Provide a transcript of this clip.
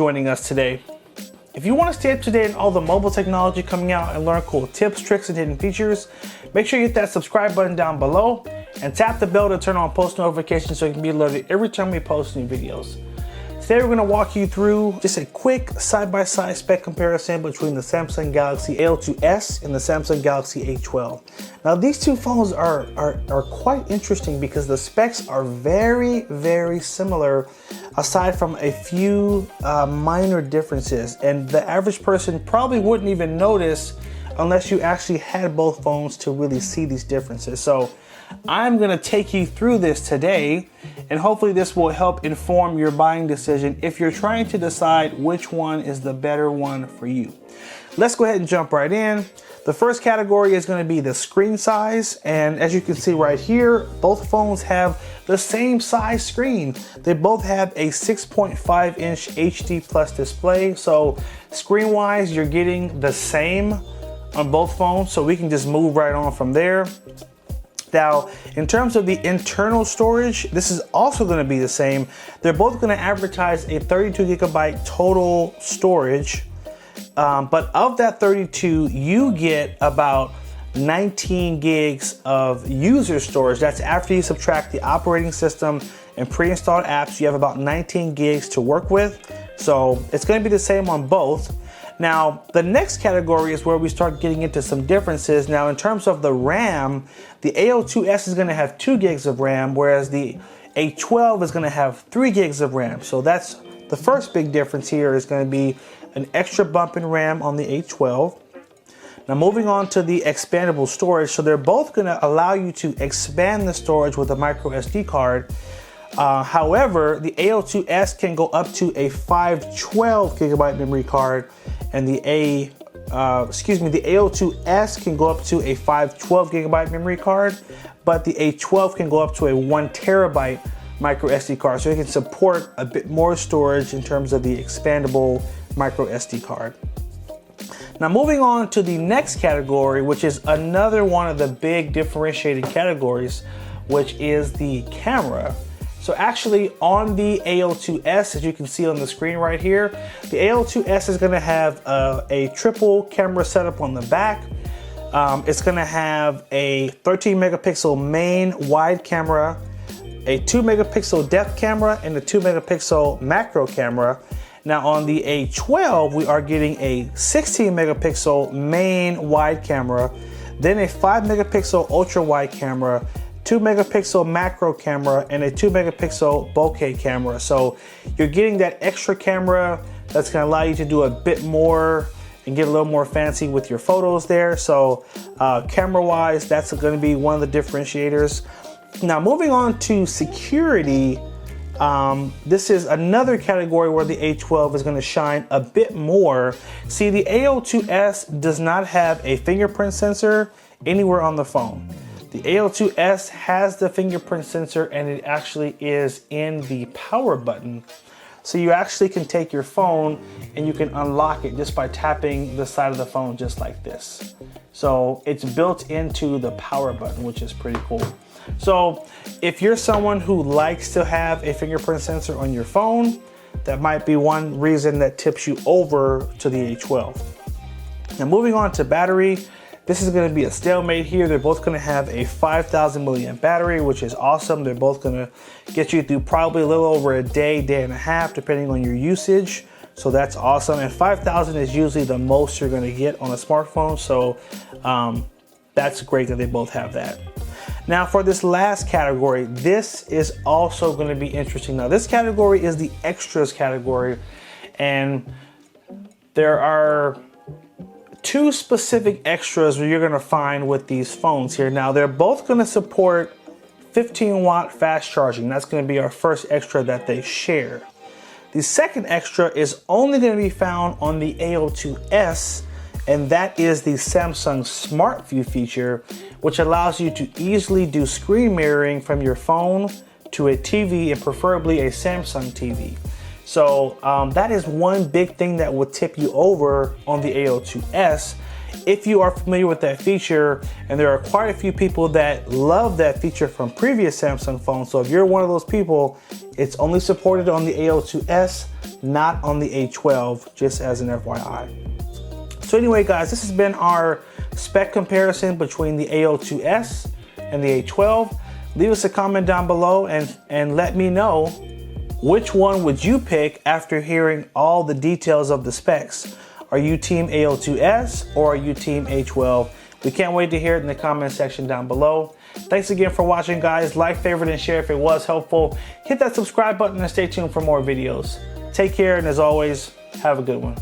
joining us today. If you want to stay up to date on all the mobile technology coming out and learn cool tips, tricks, and hidden features, make sure you hit that subscribe button down below and tap the bell to turn on post notifications so you can be alerted every time we post new videos. Today we're going to walk you through just a quick side-by-side spec comparison between the Samsung Galaxy A02s and the Samsung Galaxy A12. Now these two phones are quite interesting because the specs are very similar aside from a few minor differences, and the average person probably wouldn't even notice unless you actually had both phones to really see these differences. So I'm gonna take you through this today, and hopefully this will help inform your buying decision if you're trying to decide which one is the better one for you. Let's go ahead and jump right in. The first category is gonna be the screen size, and as you can see right here, both phones have the same size screen. They both have a 6.5-inch HD plus display, so screen-wise, you're getting the same on both phones, so we can just move right on from there. Now, in terms of the internal storage, this is also going to be the same. They're both going to advertise a 32 gigabyte total storage, but of that 32, you get about 19 gigs of user storage. That's after you subtract the operating system and pre-installed apps. You have about 19 gigs to work with, so it's going to be the same on both. Now, the next category is where we start getting into some differences. Now, in terms of the RAM, the A02s is gonna have 2 gigs of RAM, whereas the A12 is gonna have 3 gigs of RAM. So that's the first big difference here, is gonna be an extra bump in RAM on the A12. Now, moving on to the expandable storage. So they're both gonna allow you to expand the storage with a micro SD card. However, the A02s can go up to a 512 gigabyte memory card, and the A02s can go up to a 512 gigabyte memory card, but the A12 can go up to a 1 terabyte micro SD card, so it can support a bit more storage in terms of the expandable micro SD card. Now, moving on to the next category, which is another one of the big differentiating categories, which is the camera. So actually on the A02s, as you can see on the screen right here, the A02s is gonna have a triple camera setup on the back. It's gonna have a 13 megapixel main wide camera, a 2 megapixel depth camera, and a 2 megapixel macro camera. Now on the A12, we are getting a 16 megapixel main wide camera, then a 5 megapixel ultra wide camera, 2 megapixel macro camera, and a 2 megapixel bokeh camera. So you're getting that extra camera that's gonna allow you to do a bit more and get a little more fancy with your photos there. So camera wise, that's gonna be one of the differentiators. Now, moving on to security, this is another category where the A12 is gonna shine a bit more. See, the A02s does not have a fingerprint sensor anywhere on the phone. The A02s has the fingerprint sensor, and it actually is in the power button. So you actually can take your phone and you can unlock it just by tapping the side of the phone just like this. So it's built into the power button, which is pretty cool. So if you're someone who likes to have a fingerprint sensor on your phone, that might be one reason that tips you over to the A12. Now, moving on to battery, this is going to be a stalemate here. They're both going to have a 5,000 milliamp battery, which is awesome. They're both going to get you through probably a little over a day, day and a half, depending on your usage. So that's awesome. And 5,000 is usually the most you're going to get on a smartphone. So that's great that they both have that. Now, for this last category, this is also going to be interesting. Now, this category is the extras category, and there are 2 specific extras where you're gonna find with these phones here. Now, they're both gonna support 15-watt fast charging. That's gonna be our first extra that they share. The second extra is only gonna be found on the A02s, and that is the Samsung Smart View feature, which allows you to easily do screen mirroring from your phone to a TV, and preferably a Samsung TV. So that is one big thing that would tip you over on the A02s. if you are familiar with that feature, and there are quite a few people that love that feature from previous Samsung phones. So if you're one of those people, it's only supported on the A02s, not on the A12, just as an FYI. So anyway, guys, this has been our spec comparison between the A02s and the A12. Leave us a comment down below and let me know which one would you pick after hearing all the details of the specs. Are you team A02s or are you team A12? We can't wait to hear it in the comment section down below. Thanks again for watching, guys. Like, favorite, and share if it was helpful. Hit that subscribe button and stay tuned for more videos. Take care, and as always, have a good one.